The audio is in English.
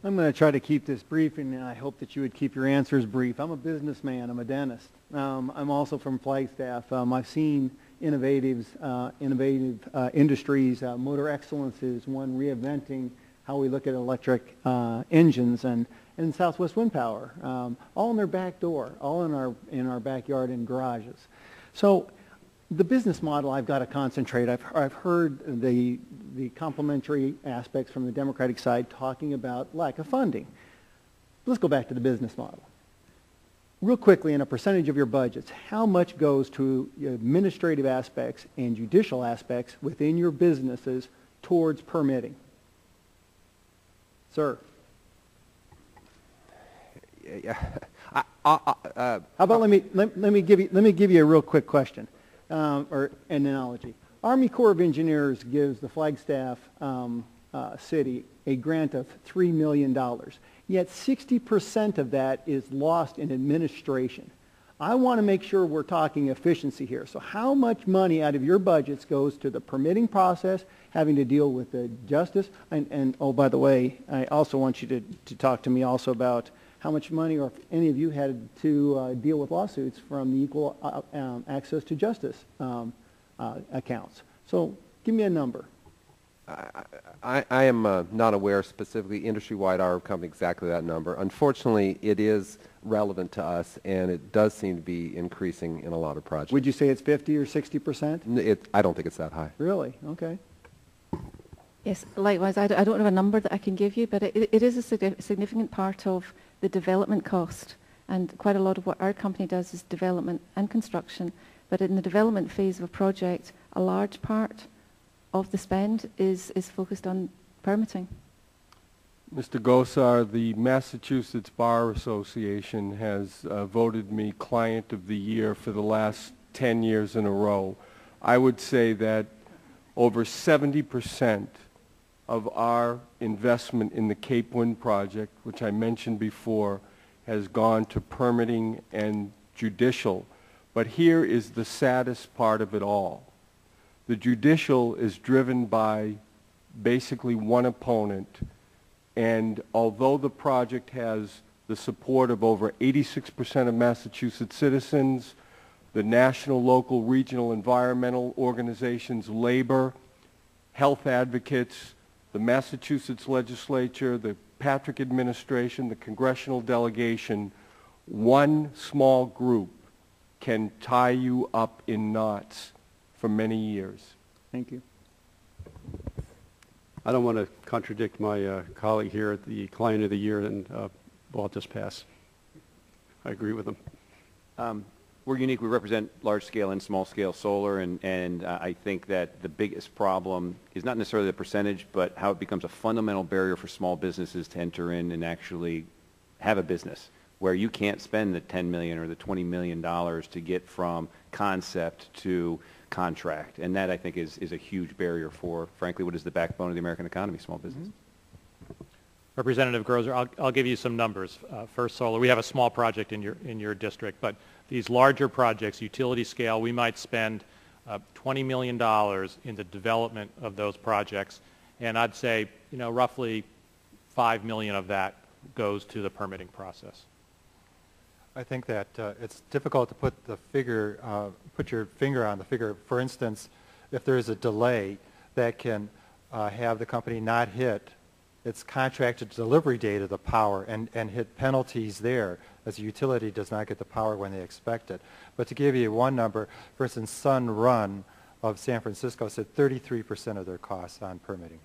I'm going to try to keep this brief, and I hope that you would keep your answers brief. I'm a businessman. I'm a dentist. I'm also from Flagstaff. I've seen innovative industries. Motor Excellence is one, reinventing how we look at electric engines, and Southwest Wind Power, all in their back door, all in our backyard and garages. So the business model, I've got to concentrate. I've heard the complementary aspects from the Democratic side talking about lack of funding. Let's go back to the business model. Real quickly, in a percentage of your budgets, how much goes to administrative aspects and judicial aspects within your businesses towards permitting? Sir. How about let me give you a real quick question. Or an analogy. Army Corps of Engineers gives the Flagstaff city a grant of $3 million, yet 60% of that is lost in administration. I want to make sure we're talking efficiency here. So how much money out of your budgets goes to the permitting process, having to deal with the justice? And oh, by the way, I also want you to talk to me also about how much money, or if any of you had to deal with lawsuits from the Equal Access to Justice accounts. So give me a number. I am not aware specifically industry-wide our company exactly that number. Unfortunately, it is relevant to us, and it does seem to be increasing in a lot of projects. Would you say it's 50 or 60%? I don't think it's that high. Really? Okay. Yes, likewise. I don't have a number that I can give you, but it is a significant part of the development cost, and quite a lot of what our company does is development and construction. But in the development phase of a project, a large part of the spend is focused on permitting. Mr. Gosar, the Massachusetts Bar Association has voted me Client of the Year for the last 10 years in a row. I would say that over 70% of our investment in the Cape Wind project, which I mentioned before, has gone to permitting and judicial. But here is the saddest part of it all. The judicial is driven by basically one opponent, and although the project has the support of over 86% of Massachusetts citizens, the national, local, regional, environmental organizations, labor, health advocates, the Massachusetts legislature, the Patrick administration, the congressional delegation, one small group can tie you up in knots for many years. Thank you. I don't want to contradict my colleague here at the Client of the Year, and I'll just pass. I agree with him. We're unique. We represent large-scale and small-scale solar, and I think that the biggest problem is not necessarily the percentage, but how it becomes a fundamental barrier for small businesses to enter in and actually have a business, where you can't spend the $10 million or the $20 million to get from concept to contract. And that, I think, is a huge barrier for, frankly, what is the backbone of the American economy, small business. Mm-hmm. Representative Grozer, I'll give you some numbers. First Solar, we have a small project in your district, but these larger projects, utility scale, we might spend $20 million in the development of those projects, and I'd say, roughly $5 million of that goes to the permitting process. I think that it's difficult to put your finger on the figure. For instance, if there is a delay that can have the company not hit its contracted delivery date of the power and hit penalties there, as the utility does not get the power when they expect it. But to give you one number, for instance, Sun Run of San Francisco said 33% of their costs on permitting.